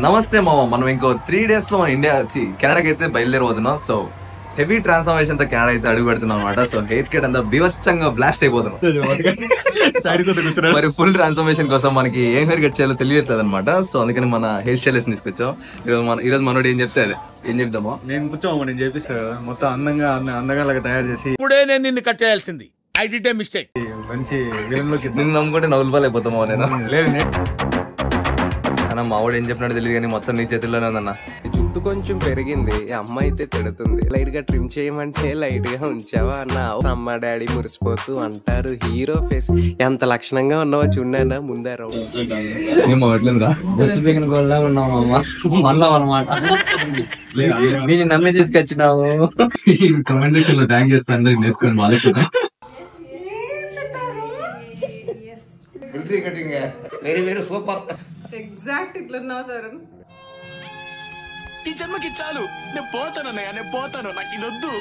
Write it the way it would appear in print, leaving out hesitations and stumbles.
నమస్తే మామ, మనం ఇంకో 3 days లో మన ఇండియా కెనడాకి అయితే బయలుదేరబోతున్నాం. సో హెవీ ట్రాన్స్ఫర్మేషన్ తో కెనడా అయితే అడుగు పెడుతున్నాం అనమాట. సో హెయిర్ కట్ అంతా బీభత్సంగా బ్లాస్ట్ అయిపోతున్నాం. మరి ఫుల్ ట్రాన్స్ఫర్మేషన్ కోసం మనకి ఏం హెయిర్ కట్ చేయాలో తెలియట్లేదు అనమాట. సో అందుకని మన హెయిర్ స్టైలిస్ట్ తీసుకొచ్చాం. ఈరోజు మనోడు ఏం చెప్తే అదే ఏం చెప్తామో నేను కూర్చోమని నేను చేపిస్తా మొత్తం అందంగా లాగా తయారు చేసి ఇప్పుడే నేను నిన్ను కట్ చేయాల్సింది. I did a mistake. మంచి విలన్లోకి నిన్ను నమ్ముకుంటే నవ్వులు అయిపోతామో నేను. లేదు అన్న మావాడు ఏం చెప్పినాడో తెలియదు కానీ మొత్తం నీ చేతుల్లోనే ఉందన్న. జుట్టు కొంచెం పెరిగింది, అమ్మ అయితే తిడుతుంది. లైట్ గా ట్రిమ్ చేయమంటే లైట్ గా ఉంచావా అన్న. అమ్మ డాడీ మురిసిపోతూ అంటారు హీరో ఫేస్. ఎంత లక్షణంగా ఉన్నావో చూడనా ముందే నమ్మి తీసుకొచ్చినావు. కమెంట్ సెక్షన్ లో థ్యాంక్ చేస్తా అందరికి నేర్చుకోండి. వాళ్ళకి వెరీ వెరీ సూపర్. ఎగ్జాక్ట్ ఇట్లున్నావు తరుణ్. ఈ జన్మకి చాలు, నేను పోతాను, నాకు ఇది వద్దు.